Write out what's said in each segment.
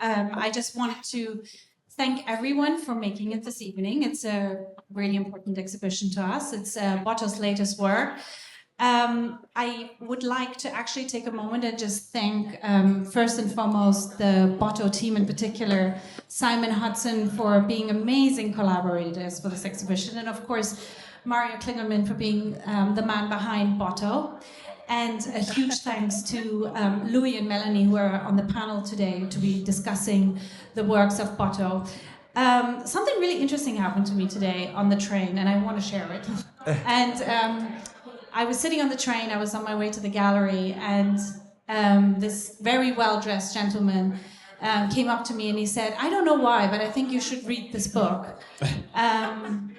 I just wanted to thank everyone for making it this evening. It's a really important exhibition to us. It's Botto's latest work. I would like to actually take a moment and just thank, first and foremost, the Botto team, in particular, Simon Hudson, for being amazing collaborators for this exhibition, and of course, Mario Klingelman for being the man behind Botto. And a huge thanks to Louis and Melanie, who are on the panel today to be discussing the works of Botto. Something really interesting happened to me today on the train, and I want to share it. And I was sitting on the train, I was on my way to the gallery, and this very well-dressed gentleman came up to me and he said, "I don't know why, but I think you should read this book."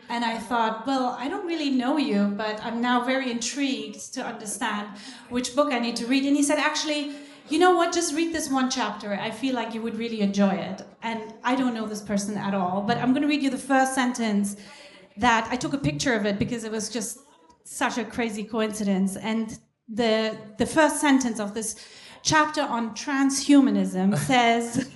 And I thought, well, I don't really know you, but I'm now very intrigued to understand which book I need to read. And he said, actually, you know what, just read this one chapter. I feel like you would really enjoy it. And I don't know this person at all, but I'm going to read you the first sentence that I took a picture of it because it was just such a crazy coincidence. And the first sentence of this chapter on transhumanism says,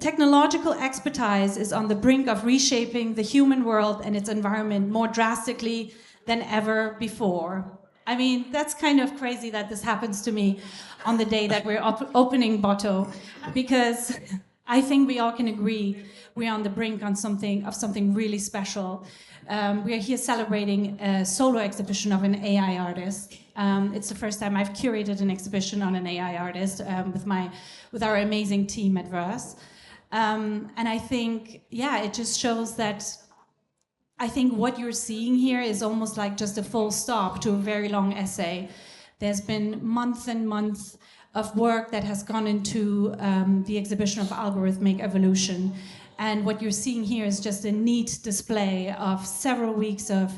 technological expertise is on the brink of reshaping the human world and its environment more drastically than ever before. I mean, that's kind of crazy that this happens to me on the day that we're opening Botto, because I think we all can agree we're on the brink of something really special. We are here celebrating a solo exhibition of an AI artist. It's the first time I've curated an exhibition on an AI artist with our amazing team at Verse. And I think, yeah, it just shows that I think what you're seeing here is almost like just a full stop to a very long essay. There's been months and months of work that has gone into the exhibition of algorithmic evolution. And what you're seeing here is just a neat display of several weeks of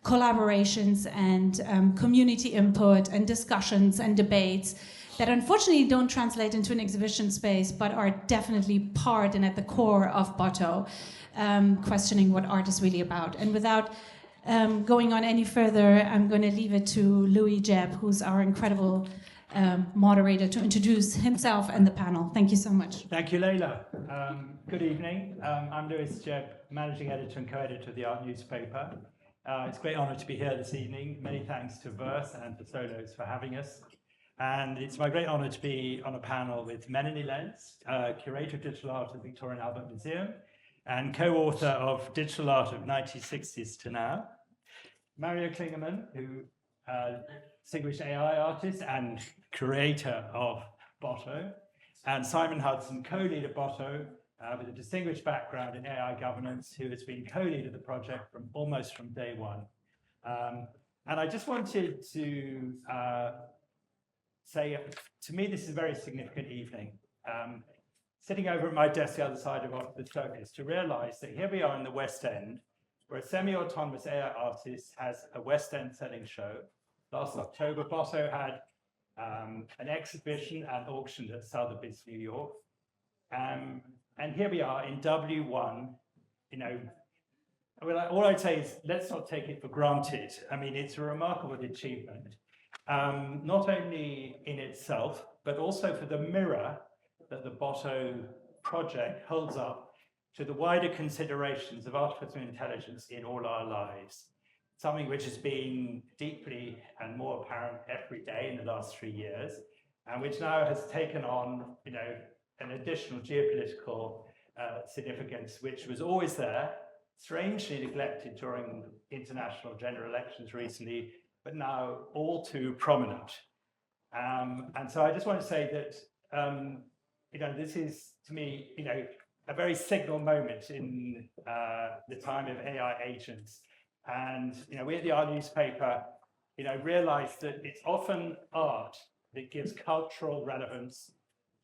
collaborations and community input and discussions and debates that unfortunately don't translate into an exhibition space, but are definitely part and at the core of Botto, questioning what art is really about. And without going on any further, I'm going to leave it to Louis Jebb, who's our incredible moderator, to introduce himself and the panel. Thank you so much. Thank you, Leila. Good evening. I'm Louis Jebb, managing editor and co-editor of the art newspaper. It's a great honor to be here this evening. Many thanks to Verse and to Solos for having us. And it's my great honor to be on a panel with Melanie Lenz, curator of digital art at the Victoria and Albert Museum and co-author of Digital Art of 1960s to Now, Mario Klingelman, who distinguished AI artist and creator of Botto, and Simon Hudson, co-lead of Botto, with a distinguished background in AI governance, who has been co-lead of the project almost from day one. And I just wanted to say, to me, this is a very significant evening. Sitting over at my desk the other side of the showcase, to realize that here we are in the West End, where a semi-autonomous AI artist has a West End selling show. Last October, Botto had an exhibition and auction at Sotheby's, New York. And here we are in W1, you know, all I'd say is let's not take it for granted. I mean, it's a remarkable achievement, not only in itself, but also for the mirror that the Botto project holds up to the wider considerations of artificial intelligence in all our lives. Something which has been deeply and more apparent every day in the last 3 years, and which now has taken on, you know, an additional geopolitical significance, which was always there, strangely neglected during international general elections recently, but now all too prominent. And so I just want to say that, you know, this is, to me, you know, a very signal moment in the time of AI agents. And, you know, we at the art newspaper, you know, realize that it's often art that gives cultural relevance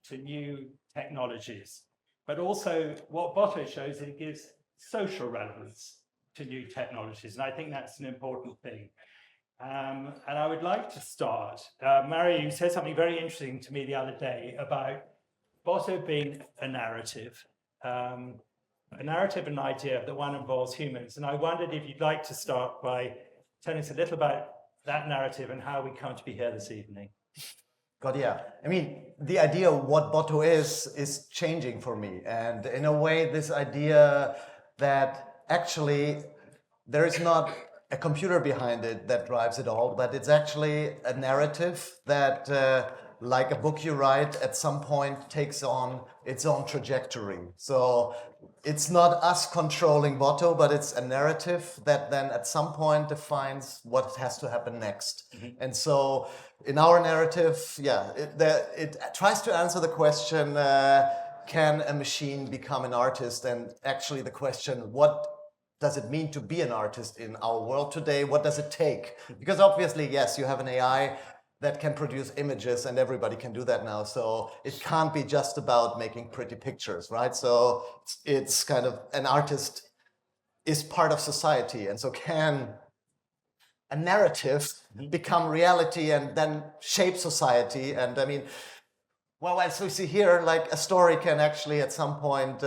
to new technologies. But also what Botto shows, it gives social relevance to new technologies. And I think that's an important thing. And I would like to start, Mary, you said something very interesting to me the other day about Botto being a narrative and an idea that one involves humans. And I wondered if you'd like to start by telling us a little about that narrative and how we come to be here this evening. God, yeah. I mean, the idea of what Botto is changing for me. And in a way, this idea that actually there is not a computer behind it that drives it all, but it's actually a narrative that, like a book you write, at some point takes on its own trajectory. So it's not us controlling Botto, but it's a narrative that then at some point defines what has to happen next. And so in our narrative, yeah, it tries to answer the question, can a machine become an artist? And actually the question, what does it mean to be an artist in our world today? What does it take? Because obviously, yes, you have an AI that can produce images and everybody can do that now. So it can't be just about making pretty pictures, right? So it's kind of an artist is part of society. And so can a narrative become reality and then shape society? And I mean, well, as we see here, like a story can actually at some point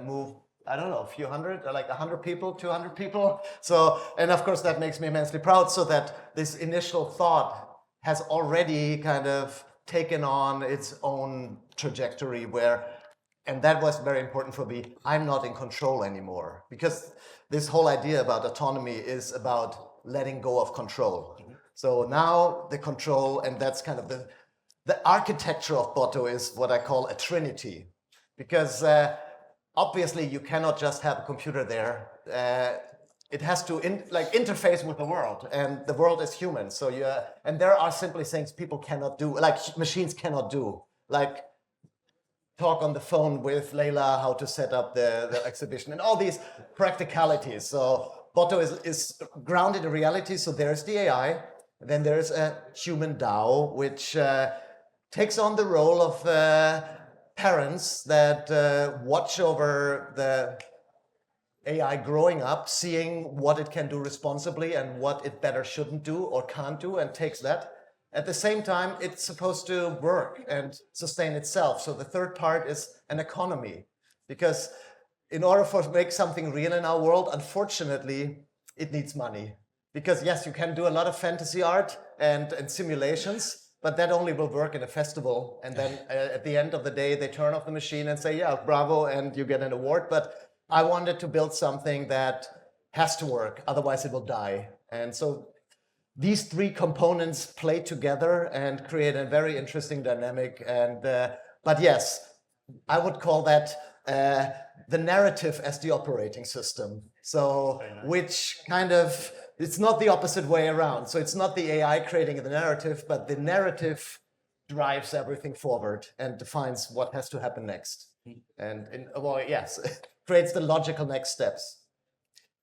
move, I don't know, a few hundred, like 100 people, 200 people. So, and of course that makes me immensely proud, so that this initial thought has already kind of taken on its own trajectory where, and that was very important for me, I'm not in control anymore. Because this whole idea about autonomy is about letting go of control. So now the control, and that's kind of the architecture of Botto is what I call a trinity. Because obviously you cannot just have a computer there. It has to interface with the world, and the world is human. So and there are simply things people cannot do, like machines cannot do, like talk on the phone with Layla how to set up the exhibition and all these practicalities. So Botto is grounded in reality. So there's the AI, then there's a human DAO, which takes on the role of parents that watch over the AI growing up, seeing what it can do responsibly and what it better shouldn't do or can't do, and takes that. At the same time, it's supposed to work and sustain itself. So the third part is an economy, because in order to make something real in our world, unfortunately, it needs money. Because yes, you can do a lot of fantasy art and simulations, but that only will work in a festival. And then at the end of the day, they turn off the machine and say, yeah, bravo, and you get an award. But I wanted to build something that has to work, otherwise it will die. And so these three components play together and create a very interesting dynamic. And but yes, I would call that the narrative as the operating system. So which kind of, it's not the opposite way around. So it's not the AI creating the narrative, but the narrative drives everything forward and defines what has to happen next. And well, yes, creates the logical next steps.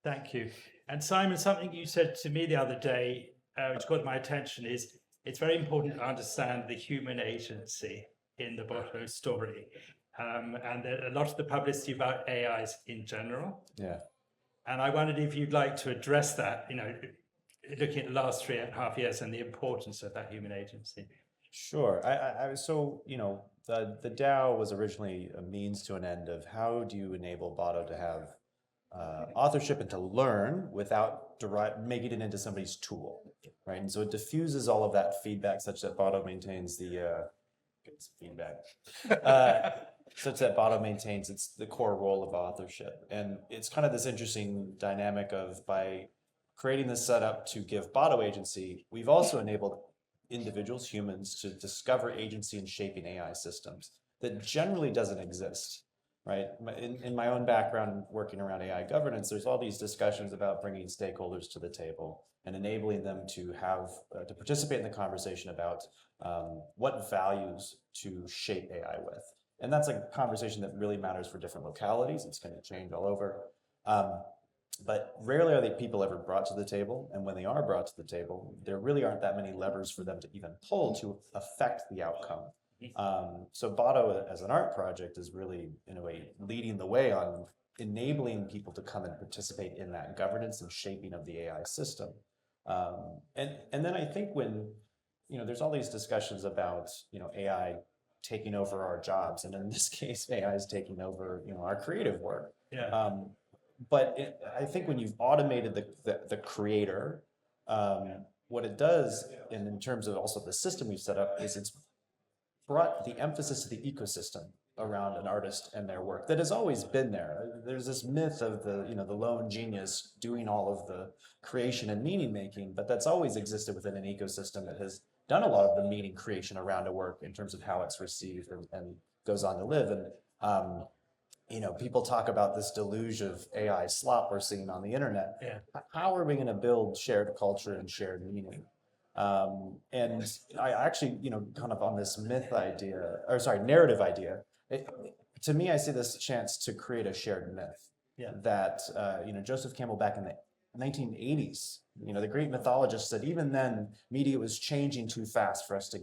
Thank you. And Simon, something you said to me the other day, which caught my attention, is it's very important to understand the human agency in the Botto story. And a lot of the publicity about AIs in general. Yeah. And I wondered if you'd like to address that, looking at the last 3.5 years and the importance of that human agency. Sure. The DAO was originally a means to an end of how do you enable Botto to have authorship and to learn without making it into somebody's tool, right? And so it diffuses all of that feedback such that Botto maintains the the core role of authorship. And it's kind of this interesting dynamic of, by creating this setup to give Botto agency, we've also enabled individuals, humans, to discover agency in shaping AI systems that generally doesn't exist, right? In my own background working around AI governance, there's all these discussions about bringing stakeholders to the table and enabling them to have to participate in the conversation about what values to shape AI with. And that's a conversation that really matters for different localities. It's going to change all over. But rarely are the people ever brought to the table. And when they are brought to the table, there really aren't that many levers for them to even pull to affect the outcome. So Botto as an art project is really, in a way, leading the way on enabling people to come and participate in that governance and shaping of the AI system. And then I think when, there's all these discussions about, AI taking over our jobs. And in this case, AI is taking over, our creative work. Yeah. But I think when you've automated the creator, what it does, and in terms of also the system we've set up, is brought the emphasis of the ecosystem around an artist and their work that has always been there. There's this myth of the lone genius doing all of the creation and meaning making, but that's always existed within an ecosystem that has done a lot of the meaning creation around a work in terms of how it's received and goes on to live. And people talk about this deluge of AI slop we're seeing on the internet. Yeah. How are we going to build shared culture and shared meaning? And I actually, kind of on this narrative idea, to me, I see this chance to create a shared myth. Yeah. That, Joseph Campbell back in the 1980s, the great mythologist said even then media was changing too fast for us to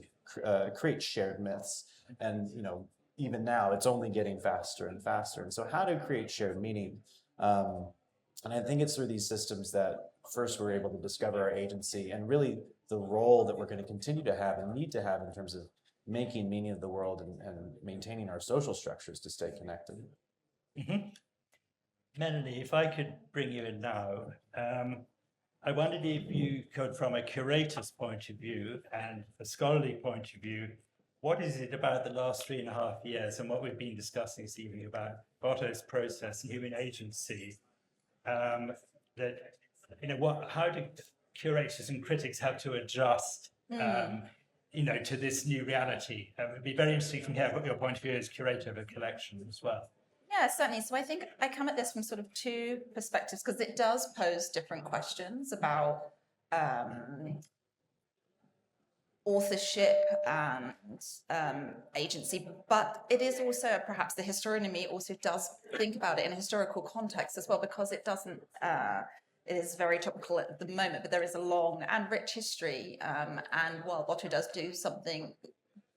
create shared myths. And, even now it's only getting faster and faster. And so how to create shared meaning? And I think it's through these systems that first we're able to discover our agency and really the role that we're going to continue to have and need to have in terms of making meaning of the world and maintaining our social structures to stay connected. Mm-hmm. Melanie, if I could bring you in now, I wondered if you could, from a curator's point of view and a scholarly point of view, what is it about the last 3.5 years and what we've been discussing this evening about Botto's process and human agency, how do curators and critics have to adjust, to this new reality? It would be very interesting to hear what your point of view as curator of a collection as well. Yeah, certainly. So I think I come at this from sort of two perspectives because it does pose different questions about authorship and agency, but it is also perhaps the historian in me also does think about it in a historical context as well, because it doesn't, it is very topical at the moment, but there is a long and rich history. And while Botto does do something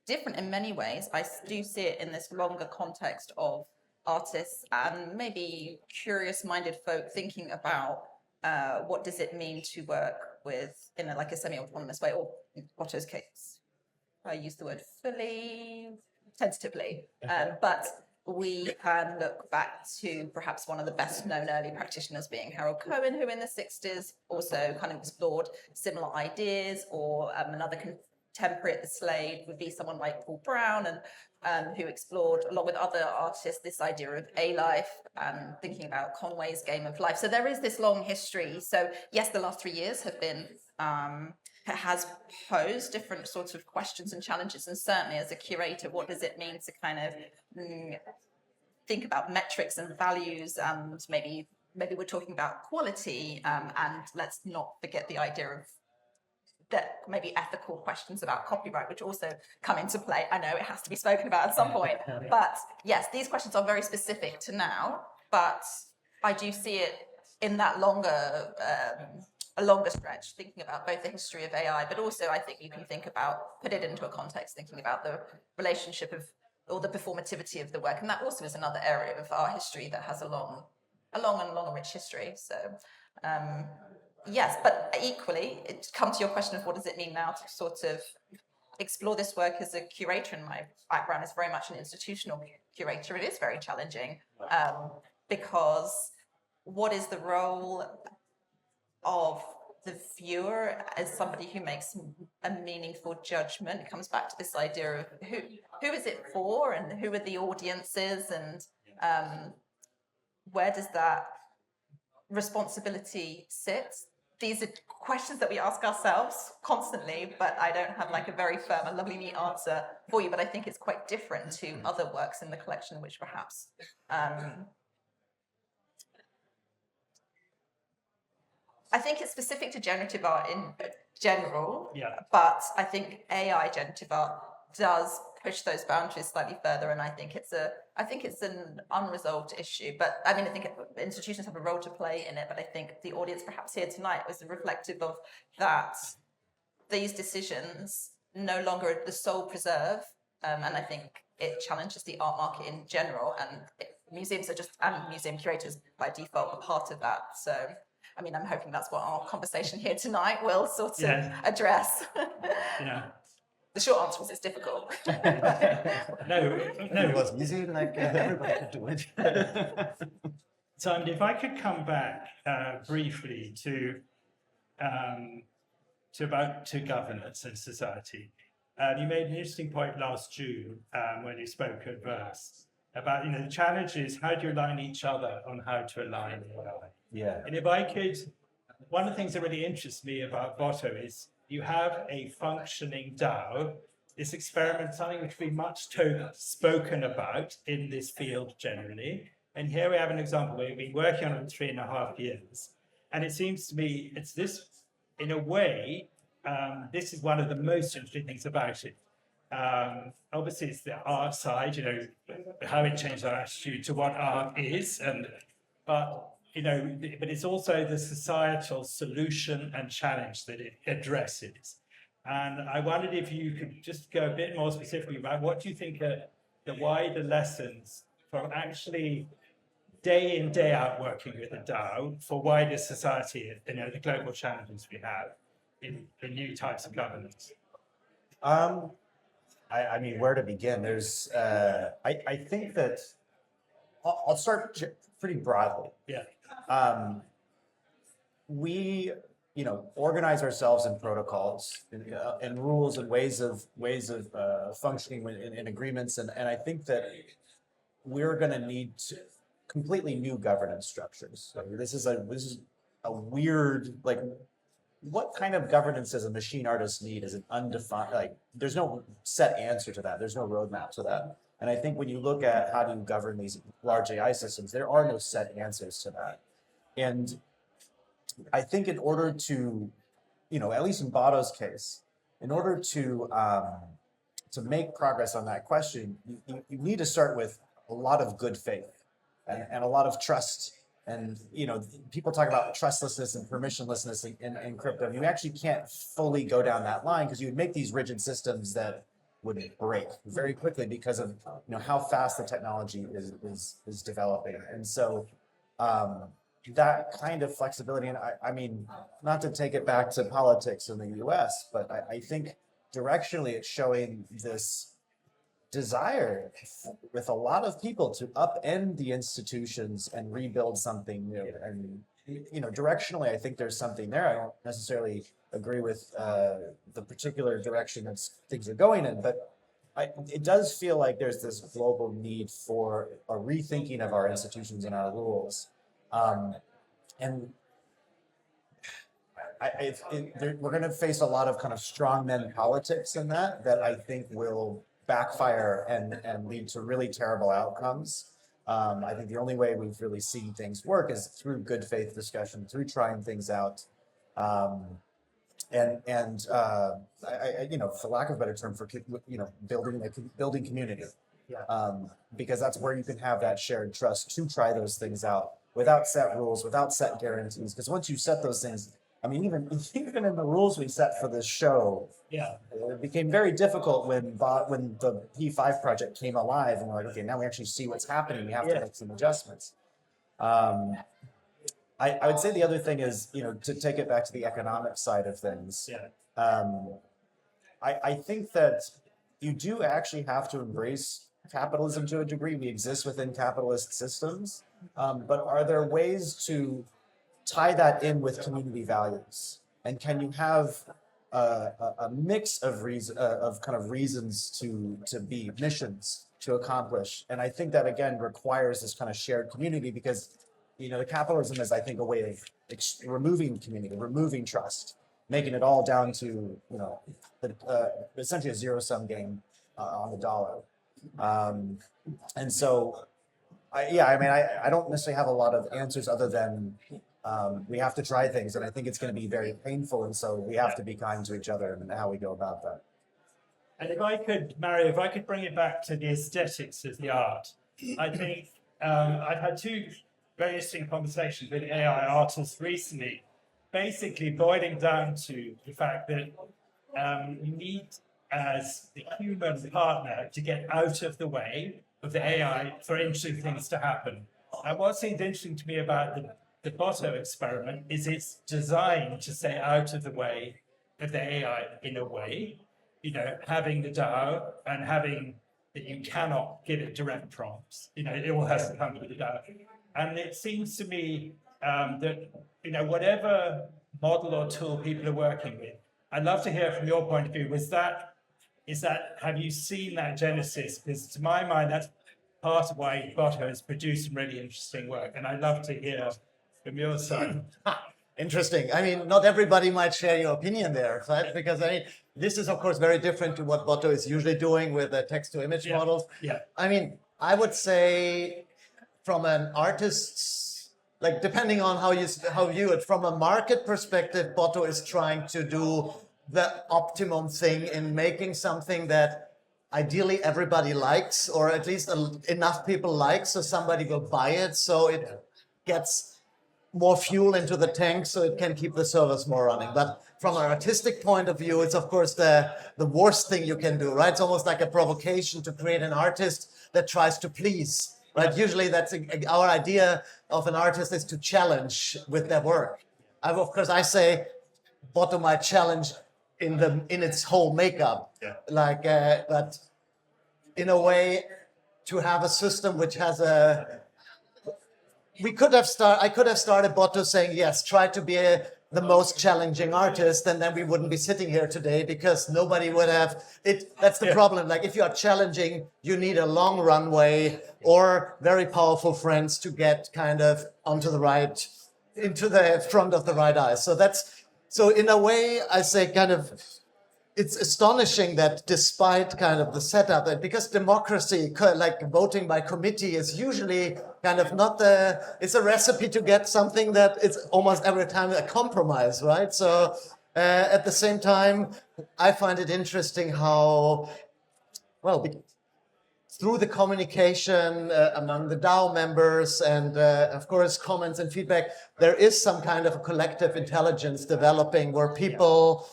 different in many ways, I do see it in this longer context of artists and maybe curious-minded folk thinking about what does it mean to work with in a semi-autonomous way, or in Botto's case, I use the word fully tentatively, but we can look back to perhaps one of the best known early practitioners being Harold Cohen, who in the 60s also kind of explored similar ideas, or another contemporary at the Slade would be someone like Paul Brown, and who explored, along with other artists, this idea of a life and thinking about Conway's Game of Life. So there is this long history. So yes, the last 3 years have been, has posed different sorts of questions and challenges. And certainly as a curator, what does it mean to kind of think about metrics and values? And maybe we're talking about quality, and let's not forget the idea of that maybe ethical questions about copyright, which also come into play. I know it has to be spoken about at some point, but yes, these questions are very specific to now, but I do see it in that a longer stretch, thinking about both the history of AI, but also I think you can put it into a context, thinking about the relationship of, or the performativity of the work. And that also is another area of our history that has a long and rich history. So, yes, but equally, it comes to your question of what does it mean now to sort of explore this work as a curator. And my background is very much an institutional curator. It is very challenging because what is the role of the viewer as somebody who makes a meaningful judgment? It comes back to this idea of who is it for and who are the audiences, and where does that responsibility sit? These are questions that we ask ourselves constantly, but I don't have like a very firm and lovely neat answer for you. But I think it's quite different to other works in the collection, which perhaps I think it's specific to generative art in general, but I think AI generative art does push those boundaries slightly further, and I think it's an unresolved issue. But I mean, I think institutions have a role to play in it, but I think the audience perhaps here tonight was reflective of that. These decisions no longer are the sole preserve, and I think it challenges the art market in general, and museums are and museum curators by default are part of that. So, I mean, I'm hoping that's what our conversation here tonight will sort of address. Yeah. The short answer is it's difficult. No. It was easy, like everybody could do it. Simon, if I could come back briefly to governance and society. You made an interesting point last June when you spoke at Verse about, the challenge is how do you align each other on how to align AI? Yeah. And if I could, one of the things that really interests me about Botto is you have a functioning DAO. This experiment, something which we much spoken about in this field generally. And here we have an example where we've been working on it for 3.5 years. And it seems to me it's this, in a way, this is one of the most interesting things about it. Obviously, it's the art side, how it changed our attitude to what art is, but it's also the societal solution and challenge that it addresses. And I wondered if you could just go a bit more specifically about what do you think are the wider lessons from actually day in, day out working with a DAO for wider society, the global challenges we have in the new types of governance? I mean, where to begin? There's, I think that I'll start pretty broadly. Yeah. We, organize ourselves in protocols and rules and ways of functioning in agreements, and I think that we're going to need completely new governance structures. So this is a weird, like, what kind of governance does a machine artist need is an undefined, like, there's no set answer to that. There's no roadmap to that. And I think when you look at how do you govern these large AI systems, there are no set answers to that. And I think in order to, at least in Botto's case, in order to make progress on that question, you need to start with a lot of good faith and a lot of trust. And, people talk about trustlessness and permissionlessness in crypto. And you actually can't fully go down that line because you would make these rigid systems that would break very quickly because of, how fast the technology is developing. And so that kind of flexibility, and I mean, not to take it back to politics in the US, but I think directionally it's showing this desire with a lot of people to upend the institutions and rebuild something new. And directionally, I think there's something there. I don't necessarily agree with the particular direction that things are going in, but it does feel like there's this global need for a rethinking of our institutions and our rules. And we're going to face a lot of kind of strongmen politics in that I think will backfire and lead to really terrible outcomes. I think the only way we've really seen things work is through good faith discussion, through trying things out, and for lack of a better term, for building community, because that's where you can have that shared trust to try those things out without set rules, without set guarantees. Because once you set those things, I mean, even in the rules we set for this show, it became very difficult when the P5 project came alive, and we're like, okay, now we actually see what's happening. We have to make some adjustments. I would say the other thing is, to take it back to the economic side of things. I think that you do actually have to embrace capitalism to a degree. We exist within capitalist systems, but are there ways to tie that in with community values? And can you have a mix of reasons to be, missions to accomplish? And I think that again requires this kind of shared community, because the capitalism is, I think, a way of removing community, removing trust, making it all down to essentially a zero-sum game on the dollar. And so, I don't necessarily have a lot of answers other than we have to try things, and I think it's going to be very painful, and so we have to be kind to each other and how we go about that. And if I could bring it back to the aesthetics of the art, I think I've had two very interesting conversations with AI artists recently, basically boiling down to the fact that you need, as the human partner, to get out of the way of the AI for interesting things to happen. And what seems interesting to me about the Botto experiment is it's designed to stay out of the way of the AI in a way, having the DAO and having that you cannot give it direct prompts. It all has to come with the DAO. And it seems to me that, whatever model or tool people are working with, I'd love to hear from your point of view, was that is that, have you seen that genesis? Because to my mind, that's part of why Botto has produced some really interesting work. And I'd love to hear from your side. Interesting. I mean, not everybody might share your opinion there, right? Because I mean, this is of course very different to what Botto is usually doing with the text-to-image models. Yeah. I mean, I would say from an artist's, like depending on how you view it, from a market perspective, Botto is trying to do the optimum thing in making something that ideally everybody likes, or at least enough people like, so somebody will buy it, so it gets more fuel into the tank, so it can keep the servers more running. But from an artistic point of view, it's of course the worst thing you can do, right? It's almost like a provocation to create an artist that tries to please, right? Usually that's our idea of an artist is to challenge with their work. Of course, I say Botto might challenge in its whole makeup, but in a way to have a system which has I could have started Botto saying, yes, try to be the most challenging artist, and then we wouldn't be sitting here today because nobody would have it. That's the problem. Like if you are challenging, you need a long runway or very powerful friends to get kind of into the front of the right eye. So in a way, I say kind of, it's astonishing that despite kind of the setup, and because democracy, like voting by committee, is usually kind of it's a recipe to get something that it's almost every time a compromise, right? So at the same time, I find it interesting how, through the communication among the DAO members and of course comments and feedback, there is some kind of a collective intelligence developing where people,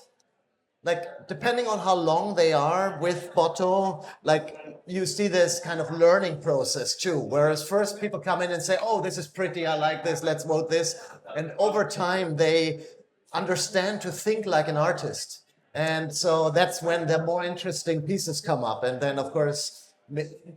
like depending on how long they are with Botto, like you see this kind of learning process too. Whereas first people come in and say, oh, this is pretty, I like this, let's vote this. And over time they understand to think like an artist. And so that's when the more interesting pieces come up. And then of course,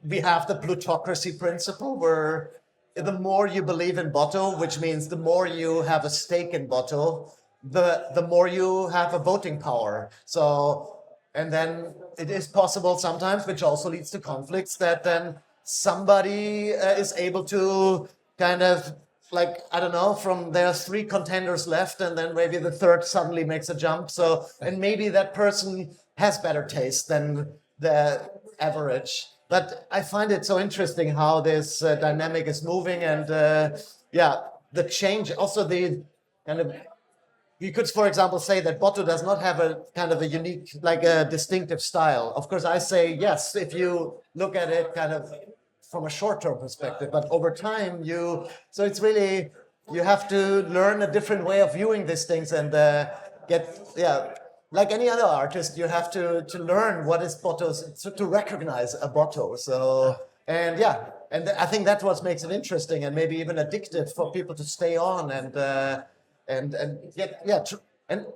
we have the plutocracy principle where the more you believe in Botto, which means the more you have a stake in Botto, the more you have a voting power. So, and then it is possible sometimes, which also leads to conflicts, that then somebody is able to kind of like, I don't know, from there's 3 contenders left and then maybe the third suddenly makes a jump. So, and maybe that person has better taste than the average. But I find it so interesting how this dynamic is moving, and the change, also the kind of, you could, for example, say that Botto does not have a kind of a unique, like a distinctive style. Of course, I say yes, if you look at it kind of from a short-term perspective, but over time, so it's really, you have to learn a different way of viewing these things and like any other artist, you have to learn what is Botto's, to recognize a Botto. So, and I think that's what makes it interesting and maybe even addictive for people to stay on and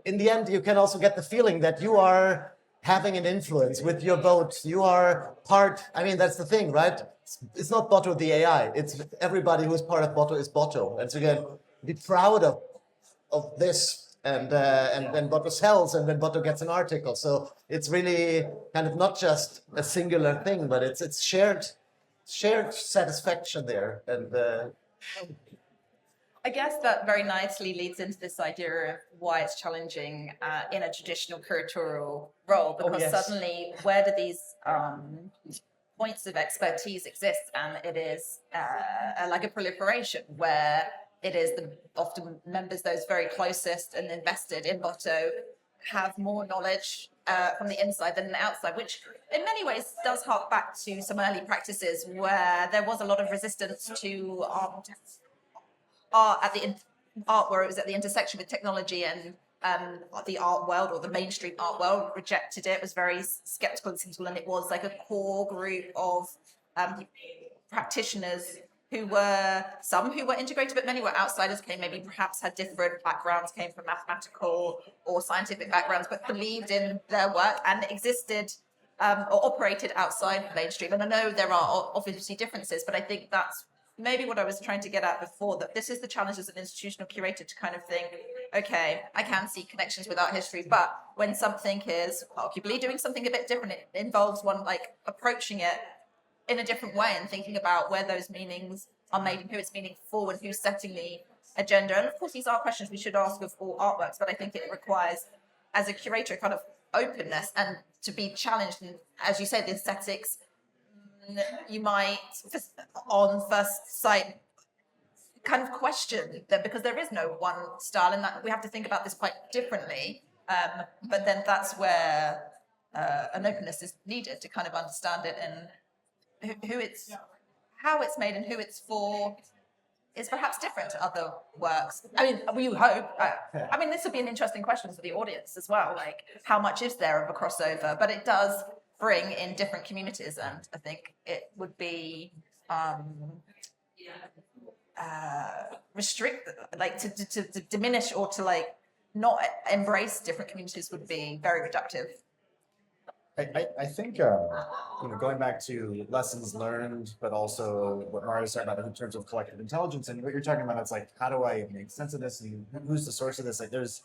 in the end, you can also get the feeling that you are having an influence with your vote. You are part, I mean, that's the thing, right? It's not Botto the AI. It's everybody who's part of Botto is Botto. And so again, be proud of this. And then Botto sells, and then Botto gets an article. So it's really kind of not just a singular thing, but it's shared satisfaction there. And I guess that very nicely leads into this idea of why it's challenging in a traditional curatorial role, because suddenly where do these points of expertise exist? And it is like a proliferation where it is often members, those very closest and invested in Botto, have more knowledge from the inside than the outside, which in many ways does hark back to some early practices where there was a lot of resistance to art where it was at the intersection with technology, and the art world, or the mainstream art world, rejected it, was very skeptical and cynical, and it was like a core group of practitioners some who were integrated, but many were outsiders, maybe perhaps had different backgrounds, came from mathematical or scientific backgrounds, but believed in their work and existed or operated outside the mainstream. And I know there are obviously differences, but I think that's maybe what I was trying to get at before, that this is the challenge as an institutional curator, to kind of think, okay, I can see connections with art history, but when something is arguably doing something a bit different, it involves one like approaching it in a different way and thinking about where those meanings are made and who it's meaning for and who's setting the agenda. And of course, these are questions we should ask of all artworks, but I think it requires, as a curator, kind of openness and to be challenged. And as you said, the aesthetics, you might, on first sight, kind of question them because there is no one style, and that we have to think about this quite differently. But then that's where an openness is needed to kind of understand it and who it's, how it's made and who it's for is perhaps different to other works. I mean, we hope. I mean, this would be an interesting question for the audience as well. Like, how much is there of a crossover? But it does bring in different communities, and I think it would be restrict, like to diminish or to like not embrace different communities would be very reductive. I think, going back to lessons learned, but also what Mario's talking about in terms of collective intelligence, and what you're talking about, it's like, how do I make sense of this, and who's the source of this? Like, there's,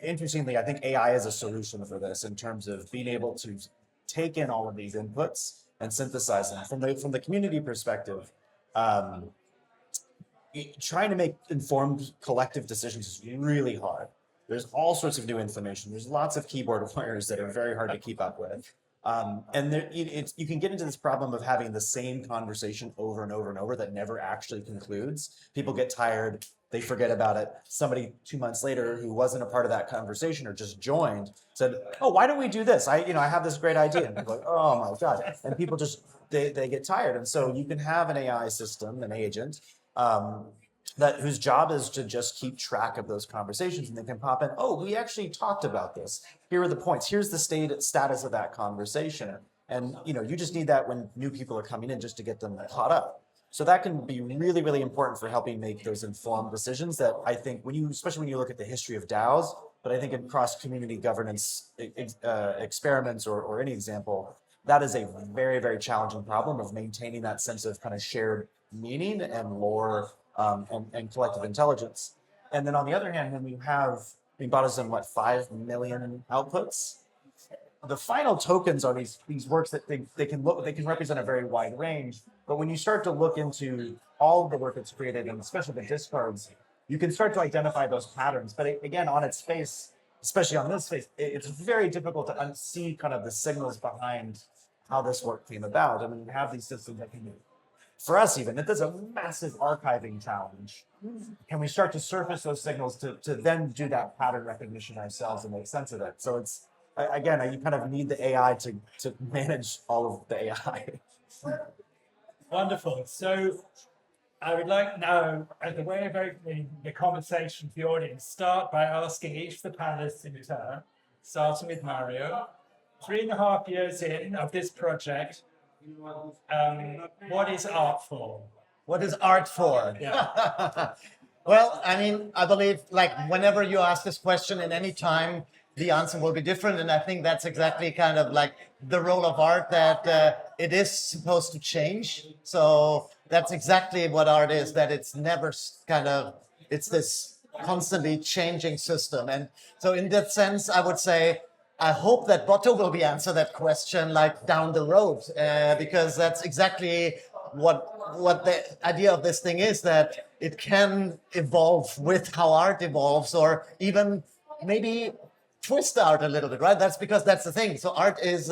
interestingly, I think AI is a solution for this in terms of being able to take in all of these inputs and synthesize them. From the community perspective, trying to make informed collective decisions is really hard. There's all sorts of new information. There's lots of keyboard warriors that are very hard to keep up with. And you can get into this problem of having the same conversation over and over and over that never actually concludes. People get tired, they forget about it. Somebody 2 months later who wasn't a part of that conversation or just joined said, oh, why don't we do this? I have this great idea. And people are like, oh my God. And people just, they get tired. And so you can have an AI system, an agent, whose job is to just keep track of those conversations, and they can pop in, oh, we actually talked about this. Here are the points. Here's the status of that conversation. And you just need that when new people are coming in just to get them caught up. So that can be really, really important for helping make those informed decisions that I think especially when you look at the history of DAOs, but I think in cross-community governance experiments or any example, that is a very, very challenging problem of maintaining that sense of kind of shared meaning and lore and collective intelligence. And then on the other hand, when we have, Botto's done 5 million outputs. The final tokens are these works that they can represent a very wide range. But when you start to look into all of the work that's created, and especially the discards, you can start to identify those patterns. But again, on its face, especially on this face, it's very difficult to see kind of the signals behind how this work came about. I mean, you have these systems that can do. For us even, it is a massive archiving challenge. Can we start to surface those signals to then do that pattern recognition ourselves and make sense of it? So it's, again, you kind of need the AI to manage all of the AI. Wonderful. So I would like now, as a way of opening the conversation with the audience, start by asking each of the panelists in turn, starting with Mario. 3.5 years in of this project, what is art for? What is art for? Yeah. Well, I mean, I believe like whenever you ask this question in any time, the answer will be different. And I think that's exactly kind of like the role of art, that it is supposed to change. So that's exactly what art is, that it's never it's this constantly changing system. And so in that sense, I would say, I hope that Botto will be answer that question like down the road, because that's exactly what the idea of this thing is, that it can evolve with how art evolves, or even maybe twist art a little bit, right? That's because that's the thing. So art is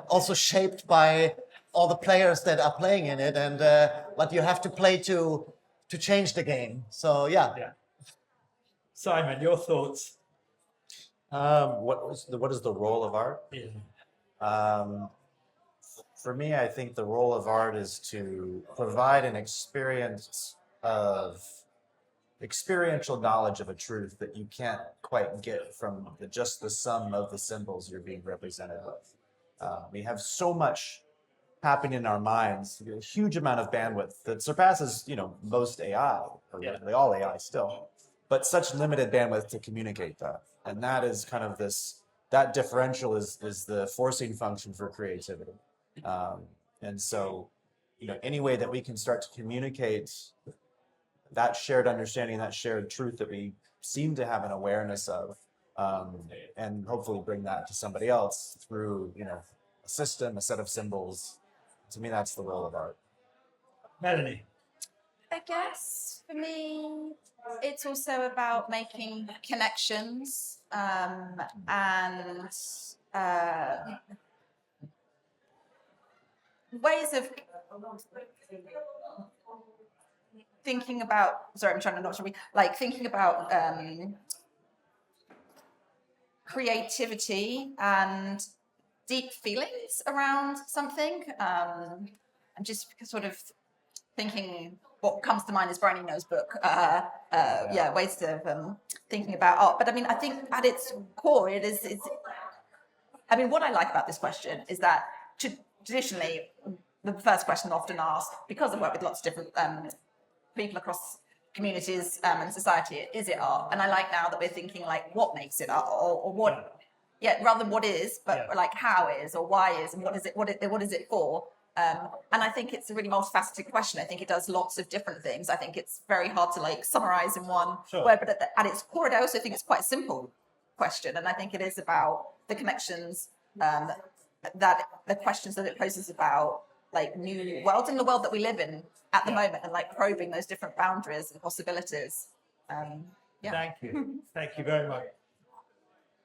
also shaped by all the players that are playing in it, and what you have to play to change the game. So yeah. Simon, your thoughts? What is the role of art? Yeah. For me, I think the role of art is to provide an experience of experiential knowledge of a truth that you can't quite get from just the sum of the symbols you're being represented with. We have so much happening in our minds, a huge amount of bandwidth that surpasses, most AI, or really all AI still, but such limited bandwidth to communicate that. And that is kind of that differential is the forcing function for creativity. And so, any way that we can start to communicate that shared understanding, that shared truth that we seem to have an awareness of, and hopefully bring that to somebody else through, a system, a set of symbols. To me, that's the role of art. Melanie. I guess for me, it's also about making connections and ways of thinking about. Sorry, I'm trying to not to be like thinking about creativity and deep feelings around something. I'm just sort of thinking what comes to mind is Brownie No's book. Ways of thinking about art. But I mean, I think at its core, what I like about this question is that traditionally, the first question often asked, because I work with lots of different people across communities and society, is it art? And I like now that we're thinking like, what makes it art, or what? Yeah, rather than what is, but like how is, or why is, and what is it? What is it for? And I think it's a really multifaceted question. I think it does lots of different things. I think it's very hard to like summarize in one word, but at its core, I also think it's quite a simple question. And I think it is about the connections, that the questions that it poses about like new worlds in the world that we live in at the moment, and like probing those different boundaries and possibilities. Thank you. Thank you very much.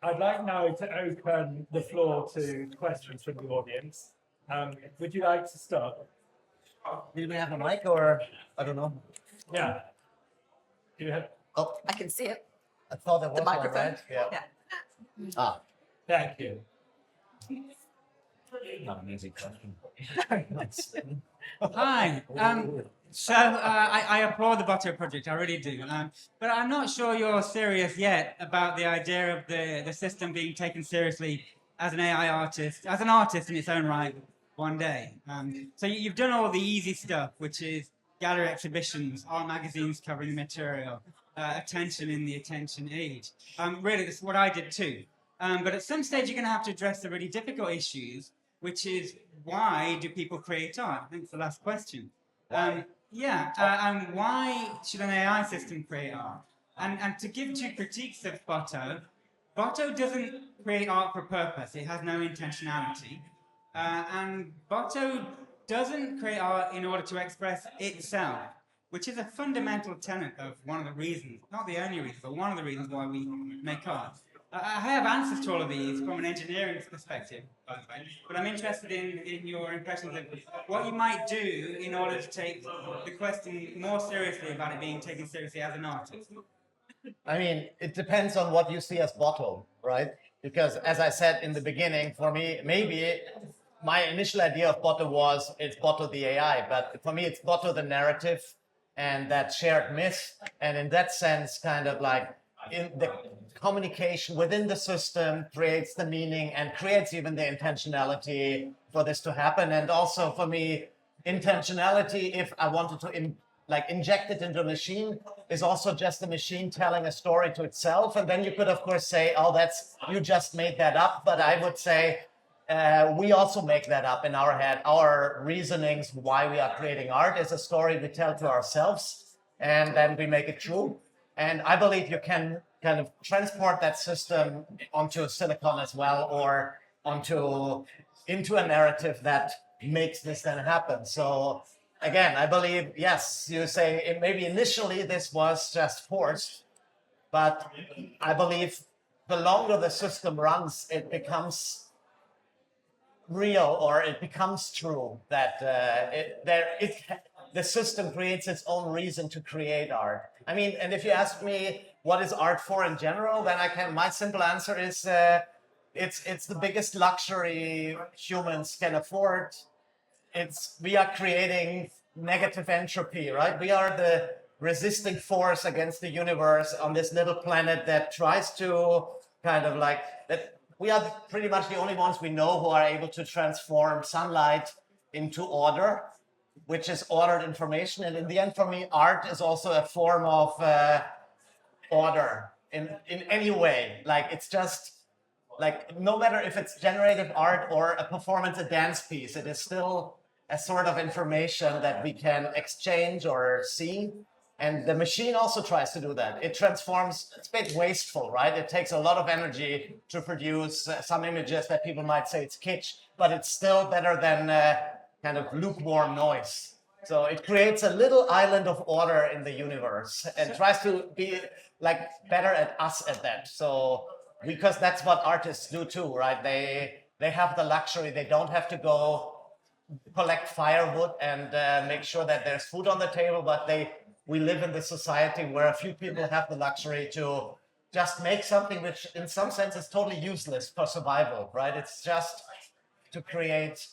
I'd like now to open the floor to questions from the audience. Would you like to start? Do we have a mic or I don't know? Yeah. Do you have? Oh, I can see it. I thought there was The one, microphone. right? Yeah. Ah, Thank you. Not an easy question. Hi. I applaud the Botto project, I really do. But I'm not sure you're serious yet about the idea of the system being taken seriously as an AI artist, as an artist in its own right, one day. So you've done all the easy stuff, which is gallery exhibitions, art magazines covering the material, attention in the attention age. Really, this is what I did too. But at some stage, you're going to have to address the really difficult issues, which is why do people create art? I think it's the last question. And why should an AI system create art? And to give two critiques of Botto, Botto doesn't create art for purpose. It has no intentionality. And Botto doesn't create art in order to express itself, which is a fundamental tenet of one of the reasons, not the only reason, but one of the reasons why we make art. I have answers to all of these from an engineering perspective, by the way, but I'm interested in your impressions of what you might do in order to take the question more seriously about it being taken seriously as an artist. I mean, it depends on what you see as Botto, right? Because as I said in the beginning, for me, maybe my initial idea of Botto was it's Botto the AI, but for me, it's Botto the narrative and that shared myth. And in that sense, kind of like in the communication within the system creates the meaning and creates even the intentionality for this to happen. And also for me, intentionality, if I wanted to inject it into a machine, is also just a machine telling a story to itself. And then you could, of course, say, oh, you just made that up. But I would say we also make that up in our head. Our reasonings why we are creating art is a story we tell to ourselves, and then we make it true. And I believe you can kind of transport that system onto silicon as well, or into a narrative that makes this then happen. So again, I believe, yes, you say maybe initially this was just forced, but I believe the longer the system runs, it becomes real, or it becomes true that the system creates its own reason to create art. I mean, and if you ask me what is art for in general, then my simple answer is it's the biggest luxury humans can afford. We are creating negative entropy, right? We are the resisting force against the universe on this little planet that tries to kind of like that. We are pretty much the only ones we know who are able to transform sunlight into order, which is ordered information. And in the end, for me, art is also a form of order in any way. Like, it's just like, no matter if it's generative art or a performance, a dance piece, it is still a sort of information that we can exchange or see. And the machine also tries to do that. It transforms, it's a bit wasteful, right? It takes a lot of energy to produce some images that people might say it's kitsch, but it's still better than kind of lukewarm noise. So it creates a little island of order in the universe and tries to be like better at us at that. So because that's what artists do too, right? They have the luxury. They don't have to go collect firewood and make sure that there's food on the table, but we live in this society where a few people have the luxury to just make something which in some sense is totally useless for survival, right? It's just to create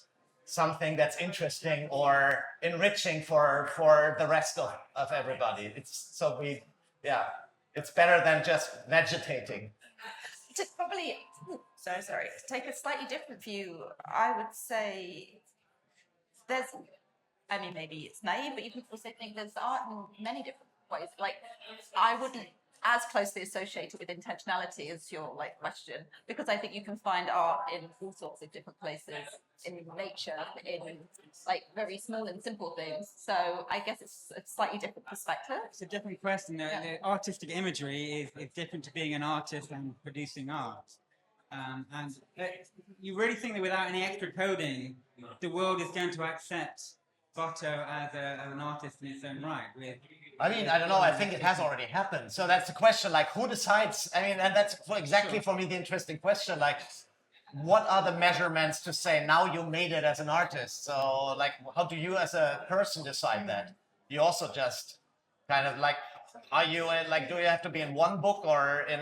something that's interesting or enriching for the rest of everybody. It's better than just vegetating. To probably, sorry, to take a slightly different view, I would say maybe it's naive, but you can also think there's art in many different ways. Like, I wouldn't as closely associate it with intentionality as your question, because I think you can find art in all sorts of different places, in nature, in very small and simple things. So I guess it's a slightly different perspective. It's a different question. The artistic imagery is different to being an artist and producing art. And you really think that without any extra coding, the world is going to accept Botto as an artist in its own right? I don't know. I think it has already happened. So that's the question, who decides? And that's exactly for me the interesting question. What are the measurements to say, now you made it as an artist? So, how do you as a person decide that? You also just kind of are you do you have to be in one book or in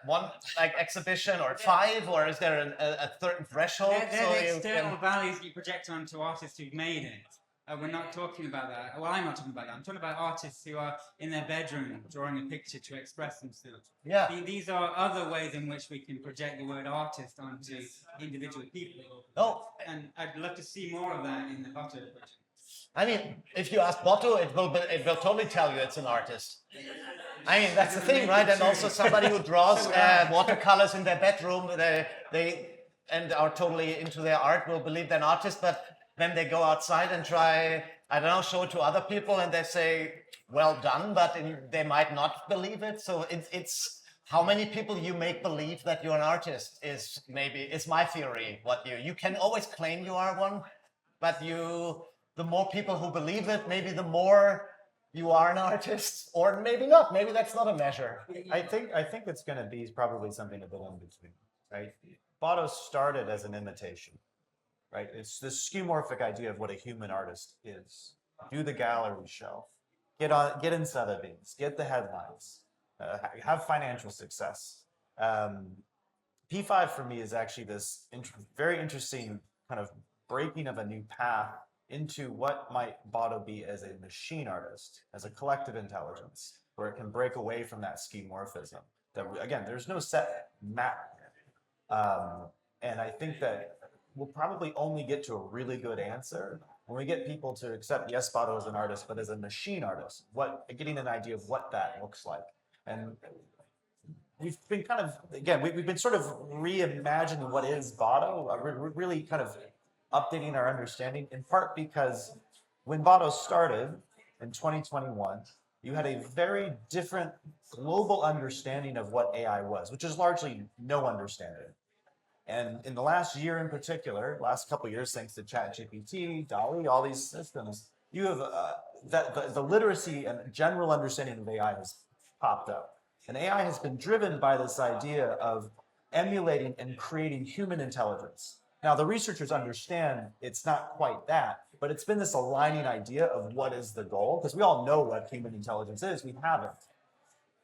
one exhibition or 5, or is there a certain threshold? They're the external values you project onto artists who've made it. We're not talking about that. Well, I'm not talking about that. I'm talking about artists who are in their bedroom drawing a picture to express themselves. Yeah. These are other ways in which we can project the word artist onto individual people. Oh. And I'd love to see more of that in the Botto project. If you ask Botto, it will totally tell you it's an artist. That's the thing, right? And also somebody who draws watercolors in their bedroom, they and are totally into their art will believe they're an artist, but then they go outside and try, show it to other people, and they say, well done, but they might not believe it. So it's how many people you make believe that you're an artist is my theory. You can always claim you are one, but the more people who believe it, maybe the more you are an artist, or maybe not. Maybe that's not a measure. I think it's going to be probably something a bit in between, right? Botto started as an imitation, right? It's this skeuomorphic idea of what a human artist is. Do the gallery show, get in Sotheby's, get the headlines, have financial success. P5 for me is actually this very interesting kind of breaking of a new path into what might Botto be as a machine artist, as a collective intelligence, where it can break away from that skeuomorphism. That, again, there's no set map. And I think that we'll probably only get to a really good answer when we get people to accept, yes, Botto is an artist, but as a machine artist, getting an idea of what that looks like. And we've been we've been sort of reimagining what is Botto, really kind of updating our understanding, in part because when Botto started in 2021, you had a very different global understanding of what AI was, which is largely no understanding. And in the last year in particular, last couple of years, thanks to ChatGPT, DALL-E, all these systems, you have the literacy and general understanding of AI has popped up. And AI has been driven by this idea of emulating and creating human intelligence. Now, the researchers understand it's not quite that, but it's been this aligning idea of what is the goal, because we all know what human intelligence is. We haven't.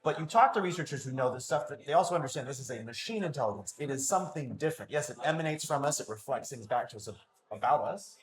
But you talk to researchers who know this stuff, that they also understand this is a machine intelligence. It is something different. Yes, it emanates from us. It reflects things back to us about us,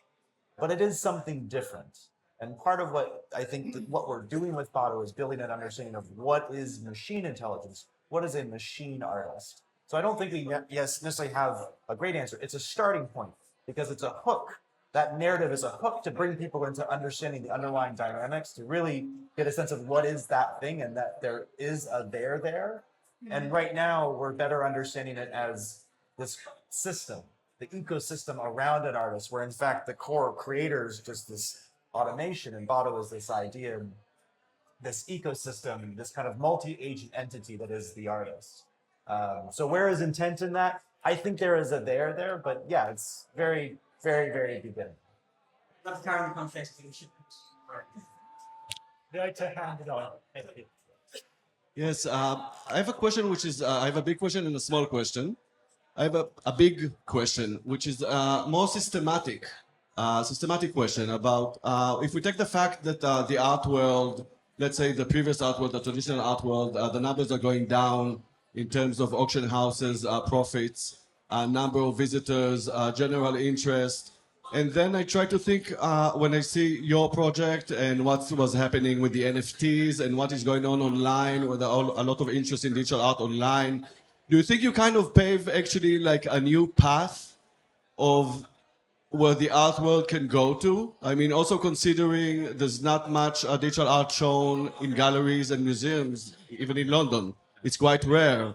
but it is something different. And part of what I think what we're doing with Botto is building an understanding of what is machine intelligence. What is a machine artist? So I don't think we necessarily have a great answer. It's a starting point because it's a hook. That narrative is a hook to bring people into understanding the underlying dynamics, to really get a sense of what is that thing and that there is a there there. And right now we're better understanding it as this system, the ecosystem around an artist, where in fact the core creator is just this automation, and Botto is this idea. this ecosystem, this kind of multi-agent entity that is the artist. So where is intent in that? I think there is a there, but yeah, it's very, very, very beginning. That's kind of the context of the issue. Would you like to hand it on? Thank you. Yes, I have a question, which is I have a big question and a small question. I have a big question, which is more systematic question about if we take the fact that the art world, let's say the previous art world, the traditional art world, the numbers are going down in terms of auction houses, profits, number of visitors, general interest. And then I try to think when I see your project and what was happening with the NFTs and what is going on online, with a lot of interest in digital art online. Do you think you kind of pave actually like a new path of where the art world can go to? I mean, also considering there's not much digital art shown in galleries and museums, even in London. It's quite rare.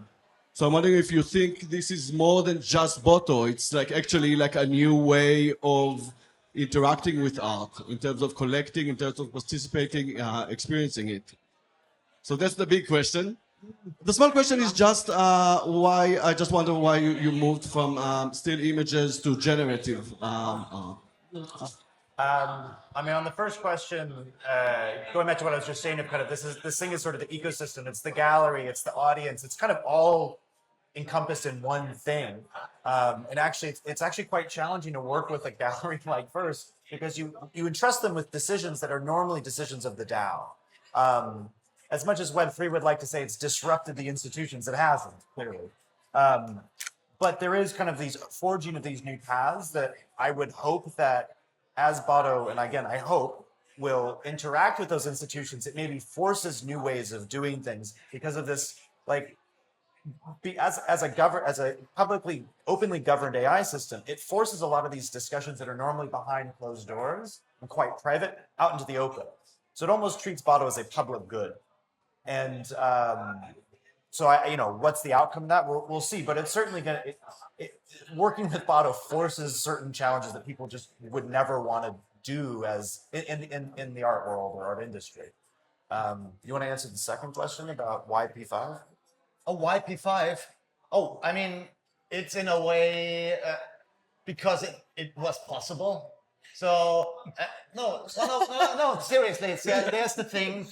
So I'm wondering if you think this is more than just Botto. It's like actually like a new way of interacting with art in terms of collecting, in terms of participating, experiencing it. So that's the big question. The small question is just why, I just wonder why you moved from still images to generative. I mean, on the first question, going back to what I was just saying, of kind of this thing is sort of the ecosystem. It's the gallery, it's the audience. It's kind of all encompassed in one thing. And actually, it's actually quite challenging to work with a gallery like Verse because you entrust them with decisions that are normally decisions of the DAO. As much as Web3 would like to say it's disrupted the institutions, it hasn't, clearly. But there is kind of these forging of these new paths that I would hope that as Botto, and again, I hope, will interact with those institutions, it maybe forces new ways of doing things because of this, like, as a publicly, openly governed AI system, it forces a lot of these discussions that are normally behind closed doors and quite private out into the open. So it almost treats Botto as a public good. And so what's the outcome of that? We'll see. But it's certainly going to, working with Botto forces certain challenges that people just would never want to do as in the art world or art industry. You want to answer the second question about why P5? Oh, why P5? Oh, I mean, it's in a way because it was possible. So no, seriously, it's, there's the thing.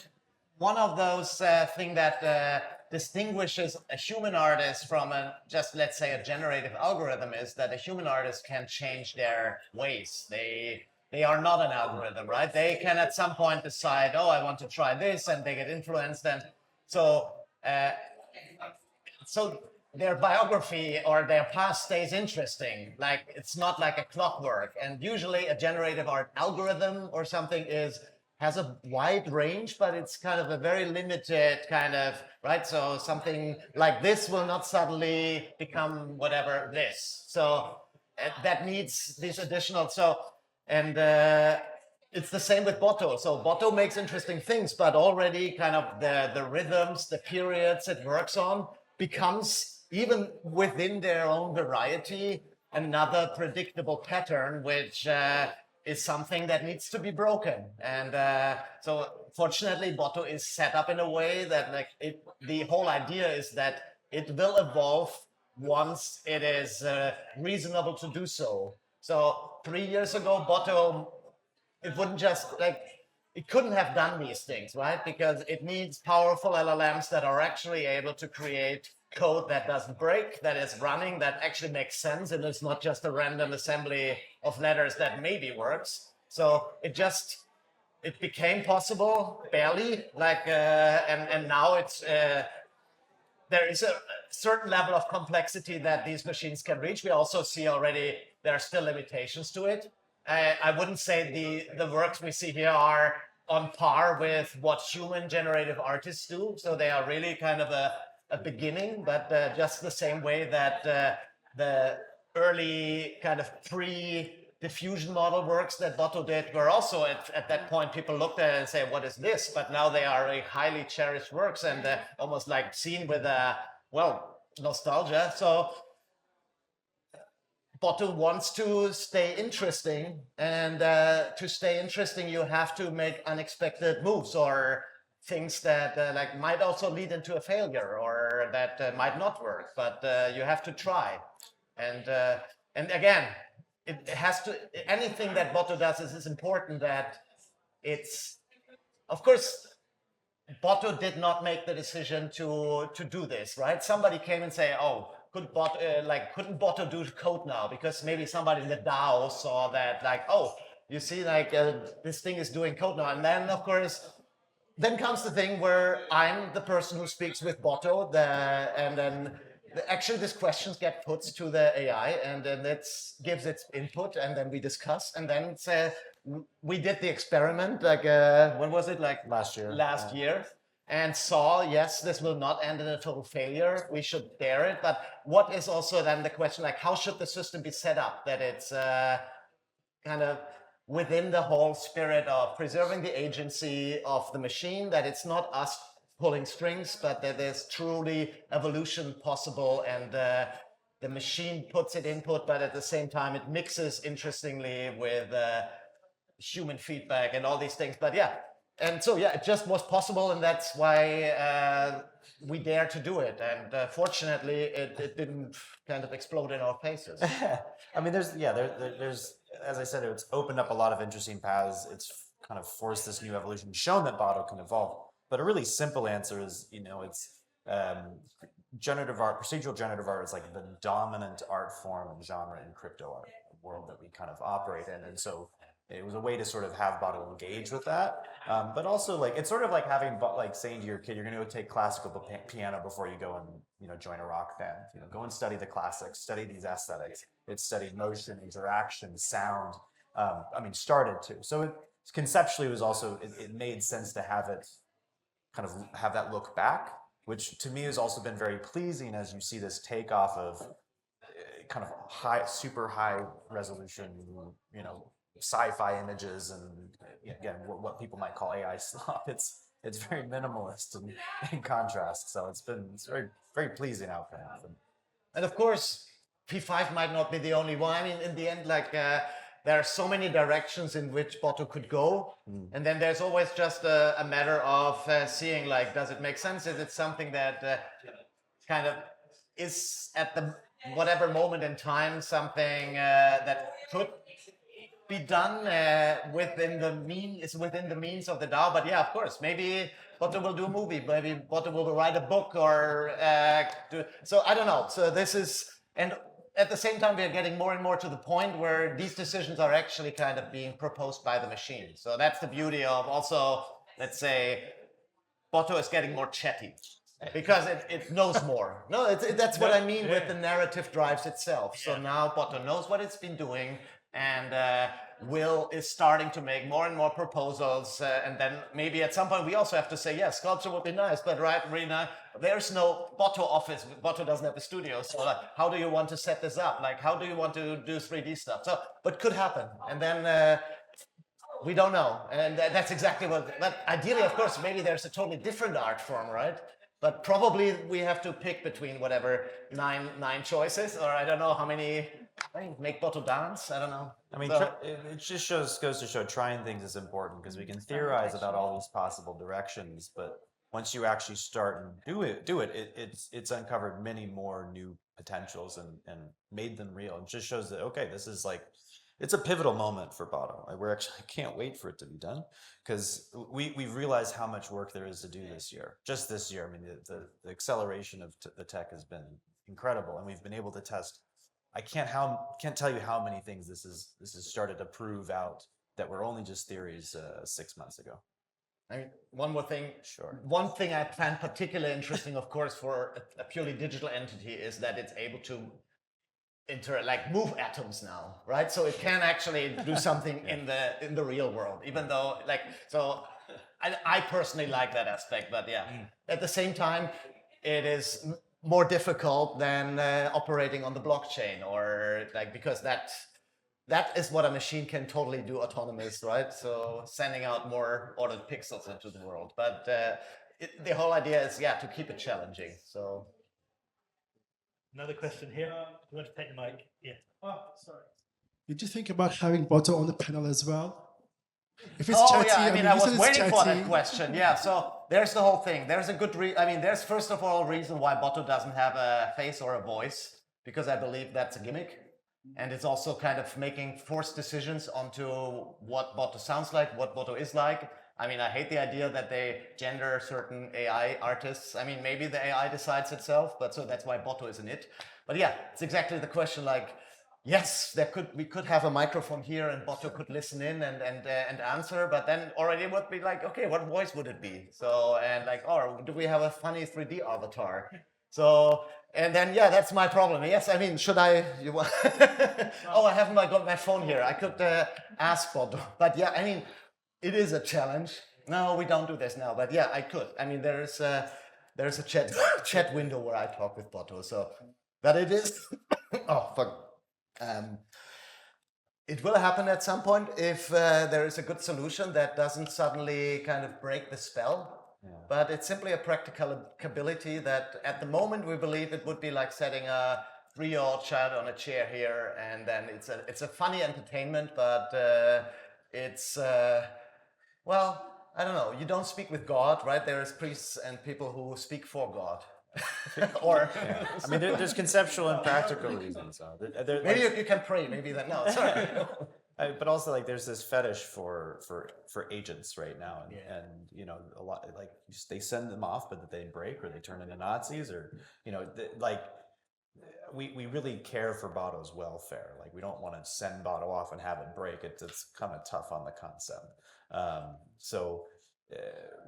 One of those things that distinguishes a human artist from just, let's say, a generative algorithm is that a human artist can change their ways. They are not an algorithm, right? They can at some point decide, oh, I want to try this, and they get influenced. And so their biography or their past stays interesting. Like, it's not like a clockwork. And usually a generative art algorithm or something has a wide range, but it's kind of a very limited kind of, right? So something like this will not suddenly become whatever this. So that needs these additional, it's the same with Botto. So Botto makes interesting things, but already kind of the rhythms, the periods it works on becomes, even within their own variety, another predictable pattern, which is something that needs to be broken. And so fortunately, Botto is set up in a way that the whole idea is that it will evolve once it is reasonable to do so. So 3 years ago, Botto, it wouldn't just it couldn't have done these things, right? Because it needs powerful LLMs that are actually able to create code that doesn't break, that is running, that actually makes sense, and it's not just a random assembly of letters that maybe works. So it became possible, barely, and now it's there is a certain level of complexity that these machines can reach. We also see already there are still limitations to it. I wouldn't say the works we see here are on par with what human generative artists do. So they are really kind of a beginning, but just the same way that the early kind of pre-diffusion model works that Botto did were also at that point, people looked at it and say, what is this? But now they are highly cherished works and almost like seen with nostalgia. So Botto wants to stay interesting, and to stay interesting, you have to make unexpected moves or things that like might also lead into a failure or that might not work, but you have to try. And again, it has to, anything that Botto does is important that it's, of course, Botto did not make the decision to do this, right? Somebody came and say, "Oh, couldn't Botto do code now?" Because maybe somebody in the DAO saw that, like, "Oh, you see, like this thing is doing code now." And then, of course, then comes the thing where I'm the person who speaks with Botto, and then actually these questions get put to the AI, and then it gives its input, and then we discuss, and then it's we did the experiment, like, when was it? Like Last year. Last year. And saw, yes, this will not end in a total failure. We should dare it. But what is also then the question, like, how should the system be set up that it's kind of within the whole spirit of preserving the agency of the machine, that it's not us pulling strings, but that there's truly evolution possible, and the machine puts its input, but at the same time it mixes interestingly with human feedback and all these things. But yeah, and so yeah, it just was possible, and that's why we dare to do it. And fortunately, it didn't kind of explode in our faces. I mean, there's as I said, it's opened up a lot of interesting paths. It's kind of forced this new evolution, shown that Botto can evolve. But a really simple answer is, it's generative art, procedural generative art is like the dominant art form and genre in crypto art, the world that we kind of operate in. And so it was a way to sort of have Botto engage with that. But also, like, it's sort of like having, like, saying to your kid, you're going to go take classical piano before you go and, join a rock band. Go and study the classics, study these aesthetics. It studied motion, interaction, sound. Started to. So conceptually, it was also, it made sense to have it kind of have that look back, which to me has also been very pleasing as you see this takeoff of kind of super high resolution, sci-fi images, and again, what people might call AI slop. It's very minimalist and in contrast. So it's very, very pleasing outcome. And of course, P5 might not be the only one. I mean, in the end, like, there are so many directions in which Botto could go. And then there's always just a matter of seeing, like, does it make sense? Is it something that kind of is at the whatever moment in time something that could be done within the means of the DAO? But yeah, of course, maybe Botto will do a movie, maybe Botto will write a book, or so I don't know. So this is, and at the same time, we are getting more and more to the point where these decisions are actually kind of being proposed by the machine. So that's the beauty of also, let's say, Botto is getting more chatty because it knows more. No, that's what I mean with the narrative drives itself. So now Botto knows what it's been doing, and is starting to make more and more proposals. And then maybe at some point we also have to say, yes, sculpture would be nice, but right now there's no Botto office. Botto doesn't have a studio. So like, how do you want to set this up? Like, how do you want to do 3D stuff? So, but could happen. And then we don't know. And that's exactly what, but ideally, of course, maybe there's a totally different art form, right? But probably we have to pick between whatever nine choices, or I don't know how many. Make Botto dance? I don't know. I mean, it just goes to show trying things is important, because we can theorize about all these possible directions, but once you actually start and do it, it's uncovered many more new potentials and made them real. It just shows that, okay, this is like, it's a pivotal moment for Botto. I can't wait for it to be done, because we've realized how much work there is to do this year. Just this year, I mean, the acceleration of the tech has been incredible, and we've been able to test. I can't tell you how many things this has started to prove out that were only just theories 6 months ago. I mean, one more thing. Sure. One thing I find particularly interesting, of course, for a purely digital entity is that it's able to move atoms now, right? So it can actually do something in the real world, even though, like, so I personally like that aspect, but yeah, at the same time, it is more difficult than operating on the blockchain, or like, because that is what a machine can totally do autonomous, right? So sending out more ordered pixels into the world. But the whole idea is, to keep it challenging. So another question here. Do you want to take the mic? Yeah. Oh, sorry. Did you think about having Botto on the panel as well? If it's chatty, I mean, I was you said it's waiting for that chatty. question. Yeah, so there's the whole thing. There's a good I mean, there's first of all a reason why Botto doesn't have a face or a voice, because I believe that's a gimmick. And it's also kind of making forced decisions onto what Botto sounds like, what Botto is like. I mean, I hate the idea that they gender certain AI artists. I mean, maybe the AI decides itself, but so that's why Botto isn't it. But yeah, it's exactly the question. Like, yes, we could have a microphone here, and Botto could listen in and answer. But then already would be like, okay, what voice would it be? So and like, or do we have a funny 3D avatar? So. And then, yeah, that's my problem. Yes, I mean, should I? Oh, I haven't got my phone here. I could ask Botto. But yeah, I mean, it is a challenge. No, we don't do this now. But yeah, I could. I mean, there's a chat window where I talk with Botto. So, but it is. Oh fuck. It will happen at some point if there is a good solution that doesn't suddenly kind of break the spell. Yeah. But it's simply a practicability that at the moment we believe it would be like setting a 3-year-old child on a chair here, and then it's a funny entertainment, but it's well, I don't know. You don't speak with God, right? There is priests and people who speak for God. Or yeah. I mean, there's conceptual and practical reasons. Maybe you can pray. Maybe that no. Sorry. But also, like, there's this fetish for agents right now, and you know, a lot like they send them off, but they break or they turn into Nazis, or you know, like we really care for Botto's welfare. Like, we don't want to send Botto off and have it break. It's kind of tough on the concept. So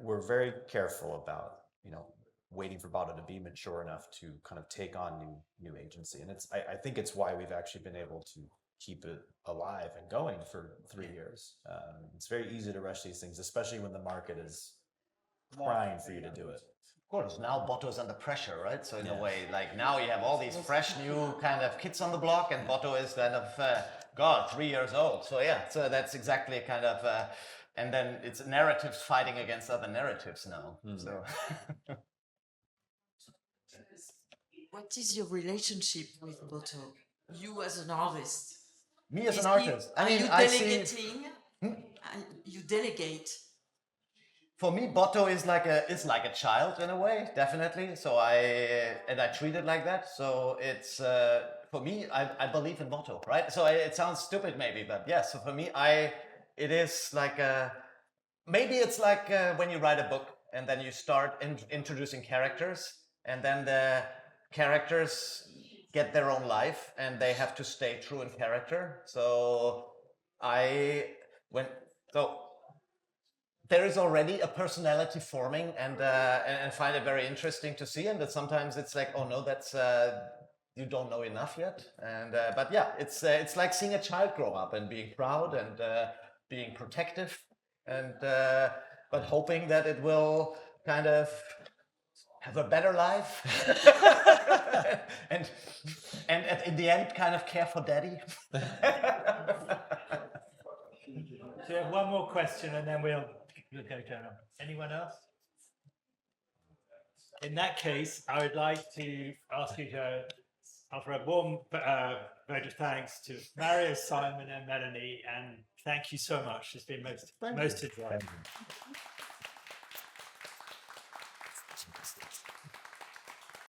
we're very careful about, you know, waiting for Botto to be mature enough to kind of take on new agency, and I think it's why we've actually been able to keep it alive and going for 3 years. It's very easy to rush these things, especially when the market is crying for you to do it. Of course, now Botto's under pressure, right? So in a way, like now you have all these fresh new kind of kids on the block, and Botto is kind of, God, 3 years old. So yeah, so that's exactly kind of, and then it's narratives fighting against other narratives now. So. What is your relationship with Botto? You as an artist? Me as an artist. I mean, are you delegating? You delegate. For me, Botto is like a child in a way, definitely. So I treat it like that. So it's for me, I believe in Botto, right? So it sounds stupid maybe, but yeah. So for me, it is like maybe it's like when you write a book and then you start introducing characters, and then the characters get their own life and they have to stay true in character. So there is already a personality forming, and find it very interesting to see. And that sometimes it's like, oh no, that's you don't know enough yet. And but yeah, it's like seeing a child grow up and being proud and being protective, and but hoping that it will kind of have a better life, and in the end, kind of care for daddy. So we have one more question, and then we'll go down. Anyone else? In that case, I would like to ask you to offer a warm vote of thanks to Mario, Simon, and Melanie, and thank you so much. It's been most enjoyable.